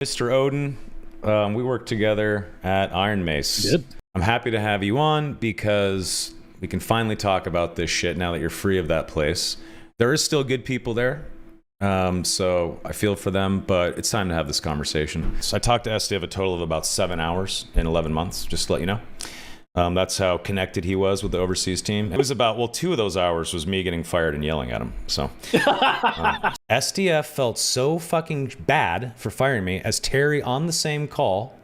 Mr. Odin, we worked together at Iron Mace. Good. I'm happy to have you on because we can finally talk about this shit now that you're free of that place. There is still good people there, so I feel for them, but it's time to have this conversation. So I talked to SDF a total of about 7 hours in 11 months, just to let you know. That's how connected he was with the overseas team. It was about, well, 2 of those hours was me getting fired and yelling at him. So SDF felt so fucking bad for firing me as Terry on the same call,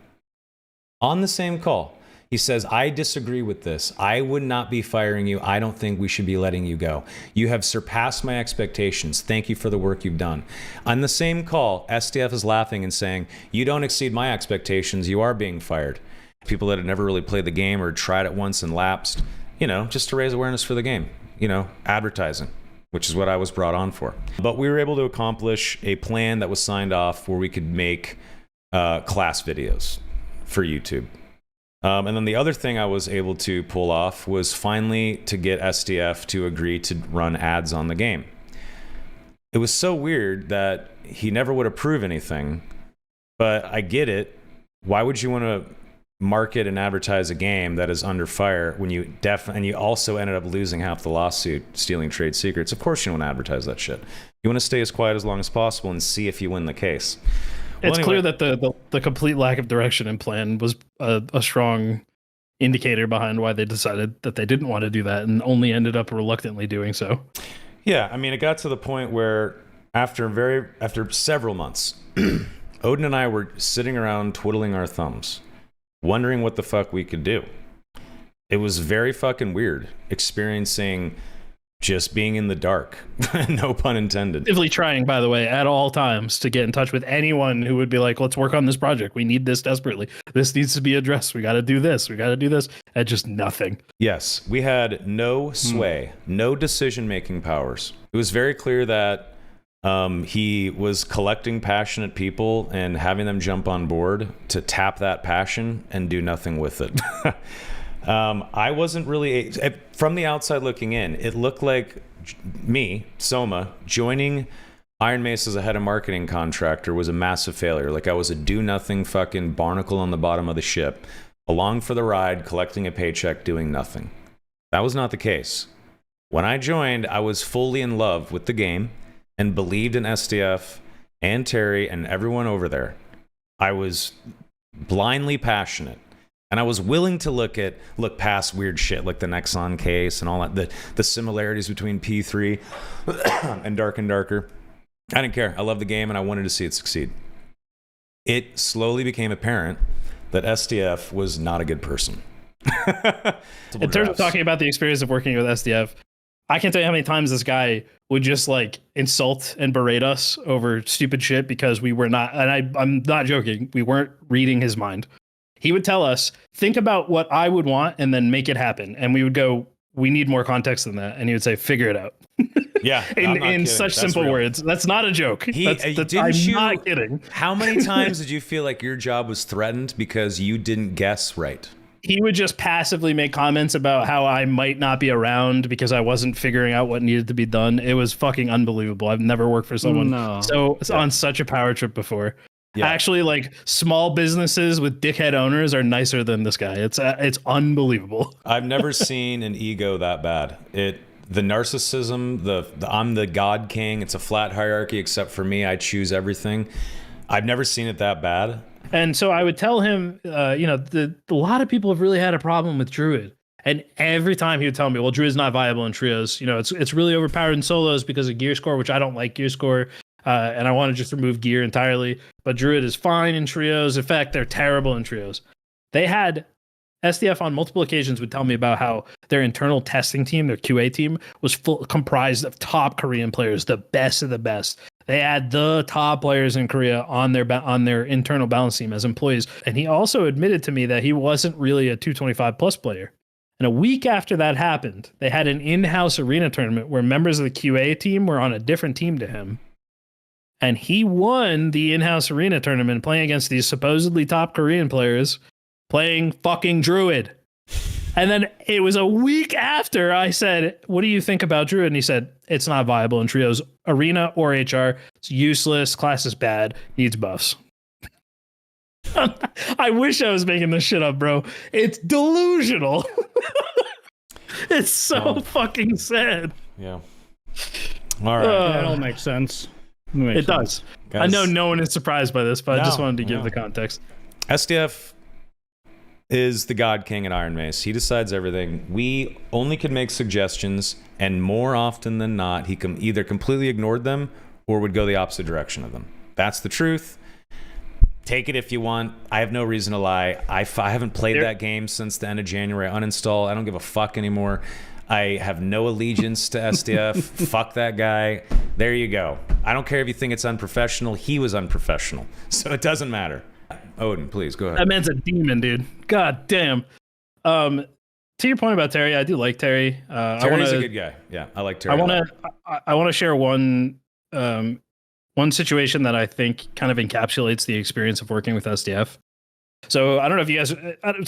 he says, I disagree with this. I would not be firing you. I don't think we should be letting you go. You have surpassed my expectations. Thank you for the work you've done. On the same call, SDF is laughing and saying, you don't exceed my expectations. You are being fired. People that had never really played the game or tried it once and lapsed, you know, just to raise awareness for the game, you know, advertising, which is what I was brought on for. But we were able to accomplish a plan that was signed off where we could make class videos for YouTube. And then the other thing I was able to pull off was finally to get SDF to agree to run ads on the game. It was so weird that he never would approve anything, but I get it. Why would you want to market and advertise a game that is under fire when you and you also ended up losing half the lawsuit stealing trade secrets? Of course you don't want to advertise that shit. You want to stay as quiet as long as possible and see if you win the case. It's clear that the complete lack of direction and plan was a strong indicator behind why they decided that they didn't want to do that and only ended up reluctantly doing so. Yeah, I mean, it got to the point where after several months, Odin and I were sitting around twiddling our thumbs, wondering what the fuck we could do. It was very fucking weird experiencing just being in the dark. No pun intended. Actively trying, by the way, at all times to get in touch with anyone who would be like, let's work on this project. We need this desperately. This needs to be addressed. We got to do this. We got to do this. And just nothing. Yes, we had no sway, no decision-making powers. It was very clear that he was collecting passionate people and having them jump on board to tap that passion and do nothing with it. I wasn't really, from the outside looking in, it looked like me, Soma, joining Iron Mace as a head of marketing contractor was a massive failure. Like I was a do-nothing fucking barnacle on the bottom of the ship, along for the ride, collecting a paycheck, doing nothing. That was not the case. When I joined, I was fully in love with the game and believed in SDF and Terry and everyone over there. I was blindly passionate. And I was willing to look past weird shit like the Nexon case and all that, the similarities between P3 and Dark and Darker. I didn't care. I loved the game and I wanted to see it succeed. It slowly became apparent that SDF was not a good person. In terms of talking about the experience of working with SDF, I can't tell you how many times this guy would just like insult and berate us over stupid shit because we were not, and I'm not joking, we weren't reading his mind. He would tell us, think about what I would want and then make it happen. And we would go, we need more context than that. And he would say, figure it out. Yeah. in such simple words. That's not a joke. I'm not kidding. How many times did you feel like your job was threatened because you didn't guess right? He would just passively make comments about how I might not be around because I wasn't figuring out what needed to be done. It was fucking unbelievable. I've never worked for someone on such a power trip before. Yeah. Actually, like small businesses with dickhead owners are nicer than this guy. It's unbelievable. I've never seen an ego that bad. The narcissism, the I'm the God King. It's a flat hierarchy except for me. I choose everything. I've never seen it that bad. And so I would tell him, a lot of people have really had a problem with Druid. And every time he would tell me, well, Druid's not viable in trios. You know, it's really overpowered in solos because of gear score, which I don't like gear score. And I want to just remove gear entirely. But Druid is fine in trios. In fact, they're terrible in trios. They had SDF on multiple occasions would tell me about how their internal testing team, their QA team, was comprised of top Korean players, the best of the best. They had the top players in Korea on their internal balance team as employees. And he also admitted to me that he wasn't really a 225 plus player. And a week after that happened, they had an in-house arena tournament where members of the QA team were on a different team to him. And he won the in-house arena tournament playing against these supposedly top Korean players playing fucking Druid. And then it was a week after I said, what do you think about Druid? And he said, it's not viable in trios, arena or HR. It's useless. Class is bad. Needs buffs. I wish I was making this shit up, bro. It's delusional. It's so fucking sad. Yeah. All right. That all makes sense. It does. Guys, I know no one is surprised by this, but I just wanted to give no. the context. SDF is the God King at Iron Mace. He decides everything. We only can make suggestions, and more often than not, he either completely ignored them or would go the opposite direction of them. That's the truth. Take it if you want. I have no reason to lie. I haven't played that game since the end of January. Uninstall. I don't give a fuck anymore. I have no allegiance to SDF. Fuck that guy. There you go. I don't care if you think it's unprofessional. He was unprofessional. So it doesn't matter. Odin, please go ahead. That man's a demon, dude. God damn. To your point about Terry, I do like Terry. Terry's a good guy. Yeah, I like Terry. I want to share one situation that I think kind of encapsulates the experience of working with SDF. So I don't know if you guys,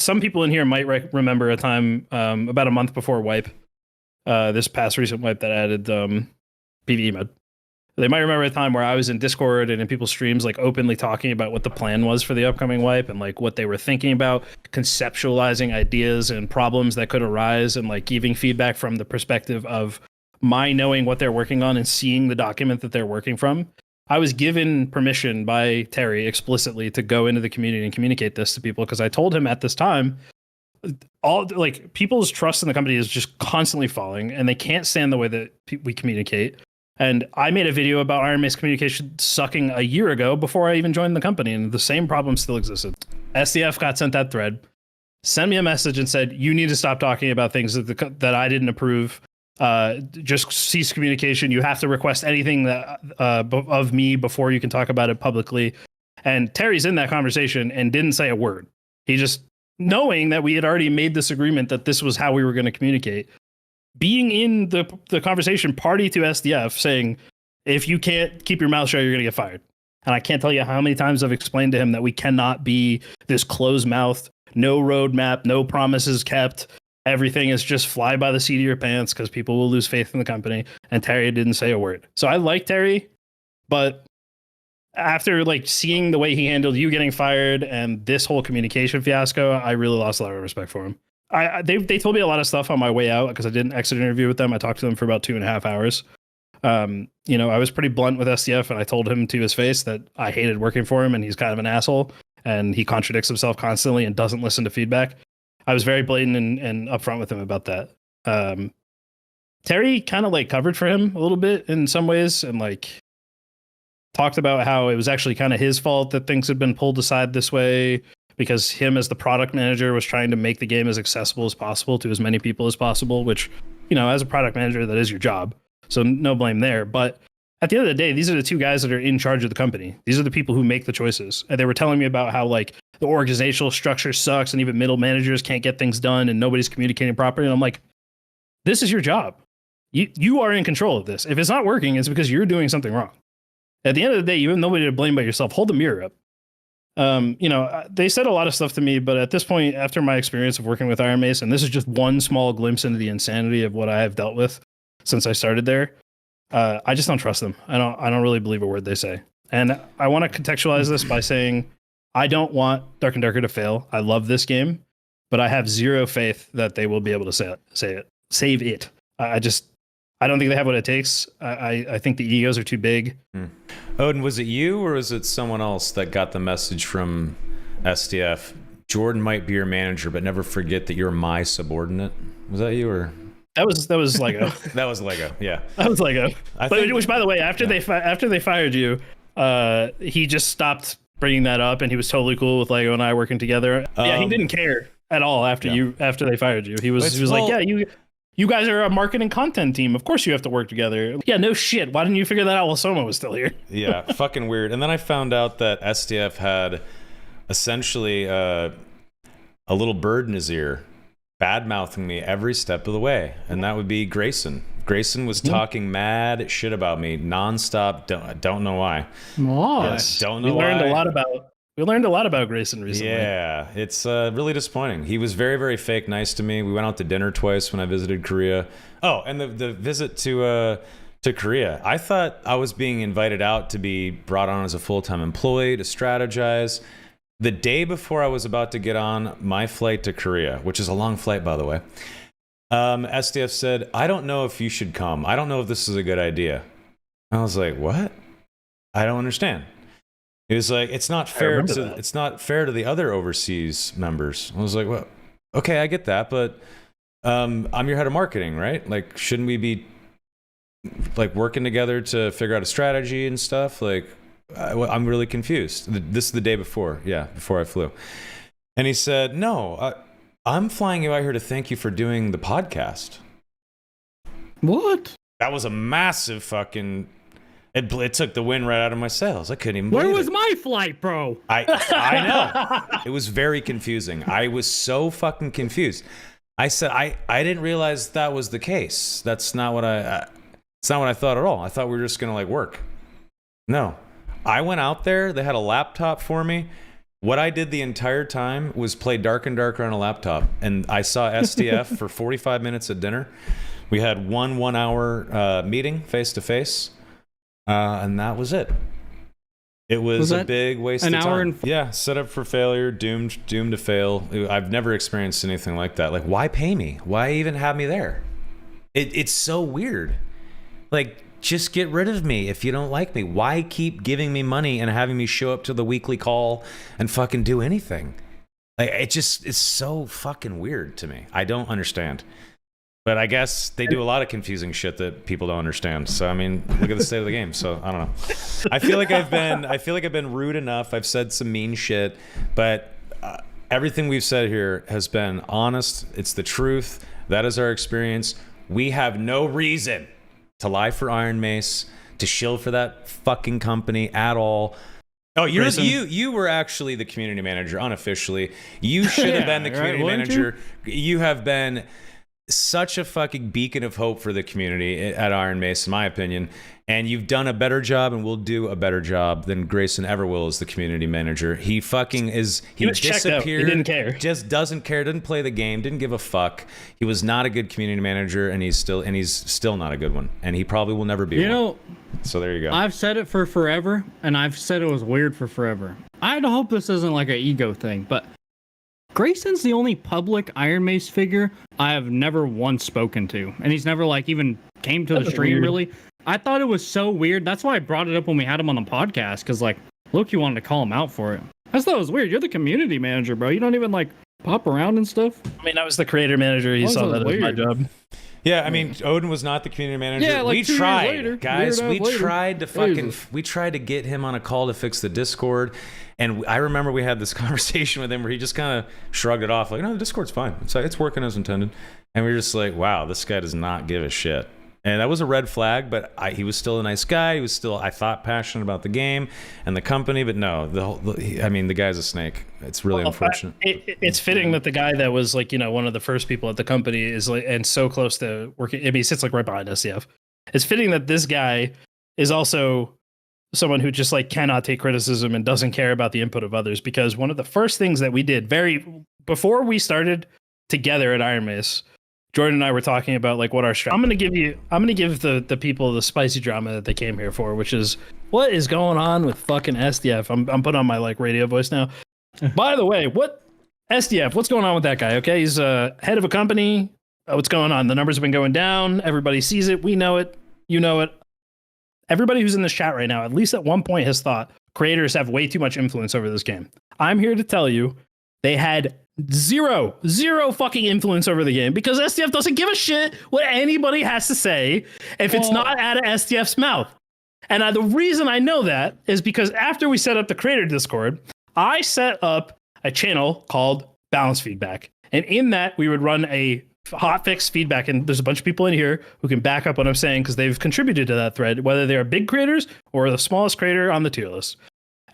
some people in here might remember a time about a month before Wipe, this past recent Wipe that added PvE mode. They might remember a time where I was in Discord and in people's streams, like openly talking about what the plan was for the upcoming Wipe and like what they were thinking about, conceptualizing ideas and problems that could arise, and like giving feedback from the perspective of my knowing what they're working on and seeing the document that they're working from. I was given permission by Terry explicitly to go into the community and communicate this to people, because I told him at this time, all like people's trust in the company is just constantly falling, and they can't stand the way that we communicate. And I made a video about Iron Mace communication sucking a year ago before I even joined the company, and the same problem still existed. SDF got sent that thread, sent me a message and said, you need to stop talking about things that I didn't approve. Just cease communication. You have to request anything that of me before you can talk about it publicly. And Terry's in that conversation and didn't say a word. He just, knowing that we had already made this agreement that this was how we were going to communicate, being in the conversation, party to SDF, saying, if you can't keep your mouth shut, you're going to get fired. And I can't tell you how many times I've explained to him that we cannot be this closed-mouthed, no roadmap, no promises kept. Everything is just fly by the seat of your pants because people will lose faith in the company. And Terry didn't say a word. So I like Terry, but after like seeing the way he handled you getting fired and this whole communication fiasco, I really lost a lot of respect for him. They told me a lot of stuff on my way out because I did an exit interview with them. I talked to them for about 2.5 hours. I was pretty blunt with SDF, and I told him to his face that I hated working for him and he's kind of an asshole and he contradicts himself constantly and doesn't listen to feedback. I was very blatant and upfront with him about that. Terry kind of like covered for him a little bit in some ways, and like talked about how it was actually kind of his fault that things had been pulled aside this way, because him as the product manager was trying to make the game as accessible as possible to as many people as possible, which, as a product manager, that is your job. So no blame there. But at the end of the day, these are the two guys that are in charge of the company. These are the people who make the choices. And they were telling me about how like the organizational structure sucks and even middle managers can't get things done and nobody's communicating properly. And I'm like, this is your job. You are in control of this. If it's not working, it's because you're doing something wrong. At the end of the day, you have nobody to blame but yourself. Hold the mirror up. They said a lot of stuff to me, but at this point, after my experience of working with Iron Mace, and this is just one small glimpse into the insanity of what I have dealt with since I started there, I just don't trust them. I don't really believe a word they say. And I want to contextualize this by saying, I don't want Dark and Darker to fail. I love this game, but I have zero faith that they will be able to save it. I don't think they have what it takes. I think the egos are too big. Odin, was it you or was it someone else that got the message from SDF? Jordan might be your manager, but never forget that you're my subordinate. Was that you or? That was Lego. That was Lego. Yeah, that was Lego. Which, by the way, after they fired you, he just stopped bringing that up, and he was totally cool with Lego and I working together. Yeah, he didn't care at all after they fired you. He was like, yeah, you guys are a marketing content team. Of course you have to work together. Yeah, no shit. Why didn't you figure that out while Soma was still here? Yeah, fucking weird. And then I found out that SDF had essentially a little bird in his ear, bad-mouthing me every step of the way. And that would be Grayson. Grayson was talking mad shit about me nonstop. Don't know why. Yes. Don't know why. We learned a lot about Grayson recently. Yeah, it's really disappointing. He was very, very fake nice to me. We went out to dinner twice when I visited Korea. Oh, and the visit to Korea. I thought I was being invited out to be brought on as a full-time employee to strategize. the day before I was about to get on my flight to Korea, which is a long flight, by the way, SDF said, I don't know if you should come. I don't know if this is a good idea. I was like, what? I don't understand. He was like, it's not fair to the other overseas members. I was like, well, okay, I get that, but I'm your head of marketing, right? Like, shouldn't we be like working together to figure out a strategy and stuff? Like, I'm really confused. This is the day before, before I flew. And he said, no, I'm flying you out here to thank you for doing the podcast. What? That was a massive fucking... It took the wind right out of my sails. I couldn't even believe it. Where was my flight, bro? I know. It was very confusing. I was so fucking confused. I said, I didn't realize that was the case. That's not what it's not what I thought at all. I thought we were just going to like work. No. I went out there. They had a laptop for me. What I did the entire time was play Dark and Darker on a laptop. And I saw SDF for 45 minutes at dinner. We had one hour meeting face to face. And that was it. It was a big waste of time. Yeah, set up for failure, doomed to fail. I've never experienced anything like that. Like, why pay me? Why even have me there? It's so weird. Like, just get rid of me if you don't like me. Why keep giving me money and having me show up to the weekly call and fucking do anything? Like, it just is so fucking weird to me. I don't understand. But I guess they do a lot of confusing shit that people don't understand. So I mean, look at the state of the game. So I don't know. I feel like I've been rude enough. I've said some mean shit, but everything we've said here has been honest. It's the truth. That is our experience. We have no reason to lie for Iron Mace, to shill for that fucking company at all. Oh, you were actually the community manager unofficially. You should have been the community manager. You have been such a fucking beacon of hope for the community at Iron Mace, in my opinion. And you've done a better job and will do a better job than Grayson ever will as the community manager. He fucking is... He was disappeared. He didn't care. Just doesn't care. Didn't play the game. Didn't give a fuck. He was not a good community manager, and he's still not a good one. And he probably will never be one. You know... So there you go. I've said it for forever, and I've said it was weird for forever. I hope this isn't like an ego thing, but... Grayson's the only public Iron Mace figure I have never once spoken to. And he's never like even came to the stream really. I thought it was so weird. That's why I brought it up when we had him on the podcast. Cause like, Loki wanted to call him out for it. I just thought it was weird. You're the community manager, bro. You don't even like pop around and stuff. I mean, I was the creator manager. He saw that as my job. Yeah, I mean, Odin was not the community manager. Yeah, like we tried, later, guys. We tried to get him on a call to fix the Discord. And I remember we had this conversation with him where he just kind of shrugged it off, like, no, the Discord's fine. It's working as intended. And we were just like, wow, this guy does not give a shit. And that was a red flag, but he was still a nice guy. He was still, I thought, passionate about the game and the company. But no, the guy's a snake. It's really unfortunate. It's fitting that the guy that was like, one of the first people at the company is like, and so close to working. I mean, he sits like right behind SCF. It's fitting that this guy is also someone who just like cannot take criticism and doesn't care about the input of others, because one of the first things that we did before we started together at Iron Mace, Jordan and I were talking about like what our strategy. I'm going to give the people the spicy drama that they came here for, which is what is going on with fucking SDF. I'm putting on my like radio voice now. By the way, what's going on with that guy? Okay. He's head of a company. What's going on? The numbers have been going down. Everybody sees it. We know it. You know it. Everybody who's in this chat right now, at least at one point, has thought creators have way too much influence over this game. I'm here to tell you they had zero fucking influence over the game, because SDF doesn't give a shit what anybody has to say if it's not out of SDF's mouth. And the reason I know that is because after we set up the creator Discord, I set up a channel called Balance Feedback. And in that, we would run a hotfix feedback, and there's a bunch of people in here who can back up what I'm saying because they've contributed to that thread, whether they're big creators or the smallest creator on the tier list.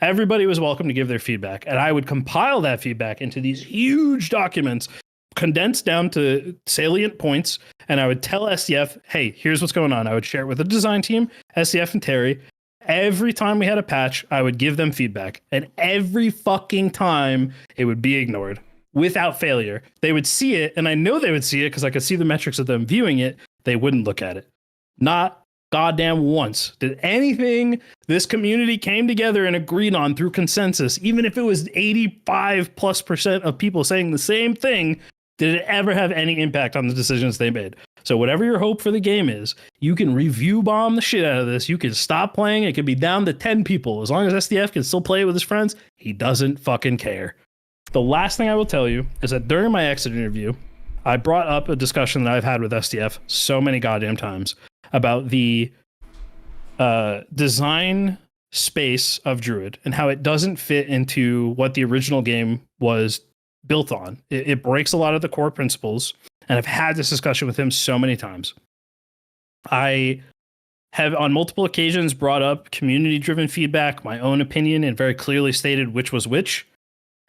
Everybody was welcome to give their feedback, and I would compile that feedback into these huge documents, condensed down to salient points, and I would tell SDF, hey, here's what's going on. I would share it with the design team, SDF and Terry. Every time we had a patch, I would give them feedback, and every fucking time it would be ignored. Without failure. They would see it, and I know they would see it because I could see the metrics of them viewing it. They wouldn't look at it. Not goddamn once did anything this community came together and agreed on through consensus, even if it was 85+% of people saying the same thing, did it ever have any impact on the decisions they made? So whatever your hope for the game is, you can review bomb the shit out of this. You can stop playing. It could be down to 10 people. As long as SDF can still play it with his friends, he doesn't fucking care. The last thing I will tell you is that during my exit interview, I brought up a discussion that I've had with SDF so many goddamn times about the design space of Druid and how it doesn't fit into what the original game was built on. It breaks a lot of the core principles, and I've had this discussion with him so many times. I have on multiple occasions brought up community-driven feedback, my own opinion, and very clearly stated which was which.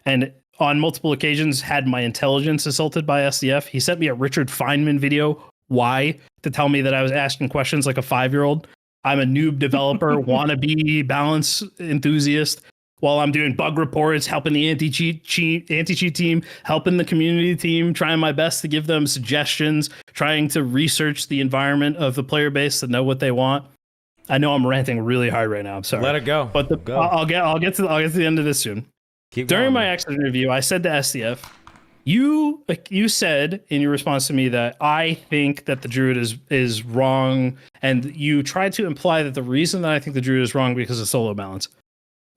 And on multiple occasions had my intelligence assaulted by SDF. He sent me a Richard Feynman video, why, to tell me that I was asking questions like a 5-year-old. I'm a noob developer, wannabe balance enthusiast, while I'm doing bug reports, helping the anti-cheat team, helping the community team, trying my best to give them suggestions, trying to research the environment of the player base to know what they want. I know I'm ranting really hard right now. I'm sorry. Let it go. But I'll get to the end of this soon. During my exit interview, I said to SDF, you said in your response to me that I think that the Druid is wrong, and you tried to imply that the reason that I think the Druid is wrong because of solo balance.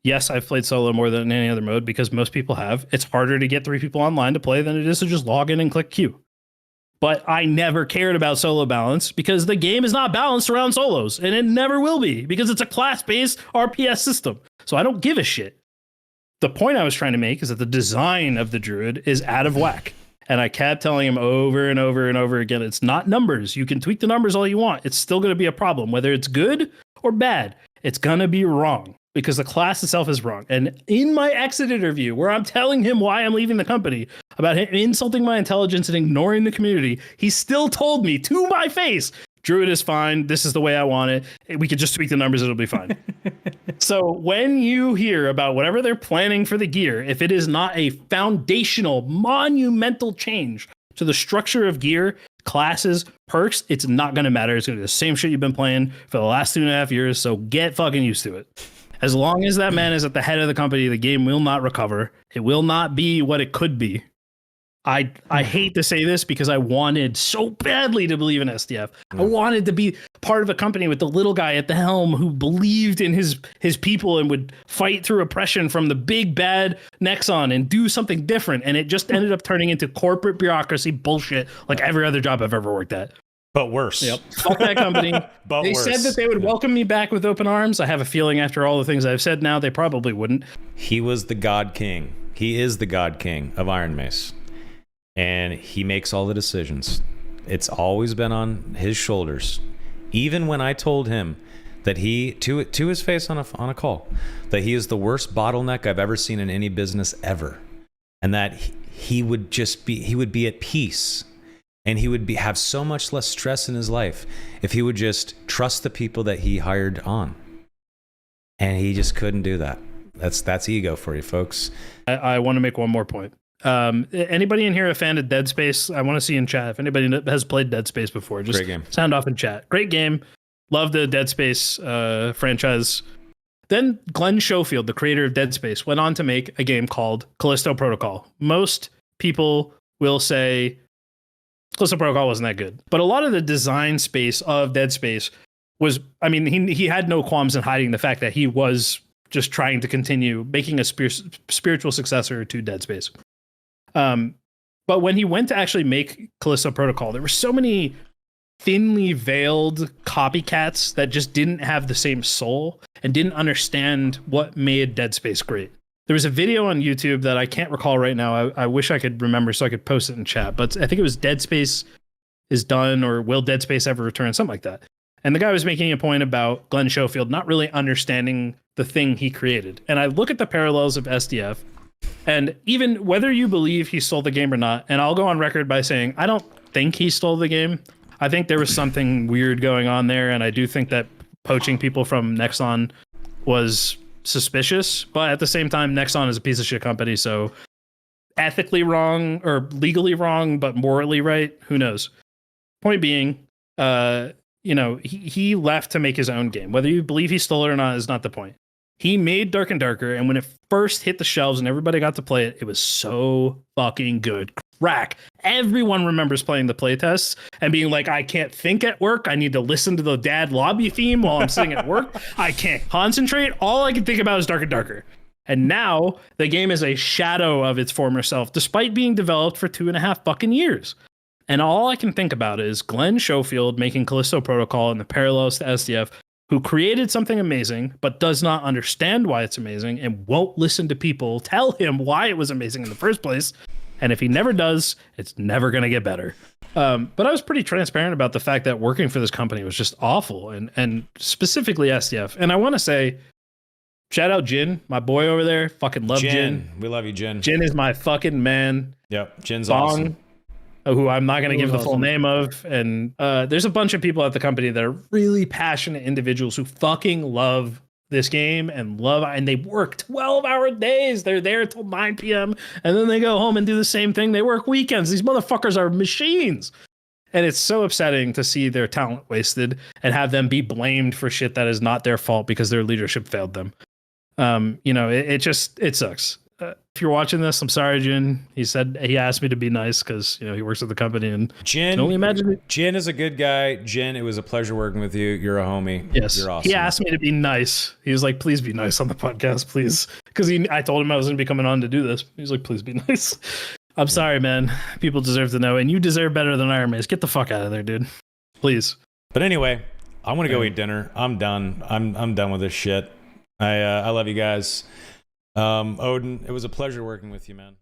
Yes, I've played solo more than any other mode because most people have. It's harder to get 3 people online to play than it is to just log in and click queue. But I never cared about solo balance because the game is not balanced around solos, and it never will be because it's a class-based RPS system. So I don't give a shit. The point I was trying to make is that the design of the Druid is out of whack. And I kept telling him over and over and over again, it's not numbers. You can tweak the numbers all you want. It's still going to be a problem. Whether it's good or bad, it's going to be wrong because the class itself is wrong. And in my exit interview, where I'm telling him why I'm leaving the company, about him insulting my intelligence and ignoring the community, he still told me to my face, Druid is fine. This is the way I want it. We could just tweak the numbers. It'll be fine. So when you hear about whatever they're planning for the gear, if it is not a foundational, monumental change to the structure of gear, classes, perks, it's not going to matter. It's going to be the same shit you've been playing for the last 2.5 years. So get fucking used to it. As long as that man is at the head of the company, the game will not recover. It will not be what it could be. I hate to say this because I wanted so badly to believe in SDF. I wanted to be part of a company with the little guy at the helm who believed in his people and would fight through oppression from the big bad Nexon and do something different. And it just ended up turning into corporate bureaucracy bullshit like every other job I've ever worked at. But worse. Yep. Fuck that company. But they worse. said that they would welcome me back with open arms. I have a feeling after all the things I've said now, they probably wouldn't. He was the God King. He is the God King of Iron Mace. And he makes all the decisions. It's always been on his shoulders. Even when I told him that he, to his face on a call, that he is the worst bottleneck I've ever seen in any business ever. And that he would be at peace. And he would have so much less stress in his life if he would just trust the people that he hired on. And he just couldn't do that. That's ego for you, folks. I want to make one more point. Anybody in here a fan of Dead Space? I want to see in chat if anybody has played Dead Space before. Just Great game. Sound off in chat. Great game. Love the Dead Space franchise. Then Glenn Schofield, the creator of Dead Space, went on to make a game called Callisto Protocol. Most people will say Callisto Protocol wasn't that good, but a lot of the design space of Dead Space was, I mean, he had no qualms in hiding the fact that he was just trying to continue making a spiritual successor to Dead Space. But when he went to actually make Callisto Protocol, there were so many thinly veiled copycats that just didn't have the same soul and didn't understand what made Dead Space great. There was a video on YouTube that I can't recall right now. I wish I could remember so I could post it in chat, but I think it was Dead Space is done or will Dead Space ever return? Something like that. And the guy was making a point about Glenn Schofield not really understanding the thing he created. And I look at the parallels of SDF, and even whether you believe he stole the game or not, and I'll go on record by saying I don't think he stole the game. I think there was something weird going on there, and I do think that poaching people from Nexon was suspicious. But at the same time, Nexon is a piece of shit company, so ethically wrong or legally wrong, but morally right, who knows? Point being, you know, he left to make his own game. Whether you believe he stole it or not is not the point. He made Dark and Darker, and when it first hit the shelves and everybody got to play it, it was so fucking good. Crack. Everyone remembers playing the playtests and being like, I can't think at work. I need to listen to the dad lobby theme while I'm sitting at work. I can't concentrate. All I can think about is Dark and Darker. And now the game is a shadow of its former self, despite being developed for 2.5 fucking years. And all I can think about is Glenn Schofield making Callisto Protocol and the parallels to SDF, who created something amazing, but does not understand why it's amazing and won't listen to people tell him why it was amazing in the first place. And if he never does, it's never going to get better. But I was pretty transparent about the fact that working for this company was just awful, and specifically SDF. And I want to say, shout out Jin, my boy over there. Fucking love Jin. We love you, Jin. Jin is my fucking man. Yep, Jin's Bong, awesome. who I'm not going to give the full awesome. name of. And there's a bunch of people at the company that are really passionate individuals who fucking love this game and they work 12-hour days. They're there till 9 p.m. and then they go home and do the same thing. They work weekends. These motherfuckers are machines. And it's so upsetting to see their talent wasted and have them be blamed for shit that is not their fault because their leadership failed them. You know, it sucks. If you're watching this, I'm sorry, Jin. He asked me to be nice because, you know, he works at the company, and can only imagine it. Jin is a good guy. Jin, it was a pleasure working with you. You're a homie. Yes, you're awesome. He asked me to be nice. He was like, "Please be nice on the podcast, please," because I told him I was going to be coming on to do this. He was like, "Please be nice." I'm sorry, man. People deserve to know, and you deserve better than Iron Mace. Get the fuck out of there, dude. Please. But anyway, I want to go eat dinner. I'm done. I'm done with this shit. I love you guys. Odin, it was a pleasure working with you, man.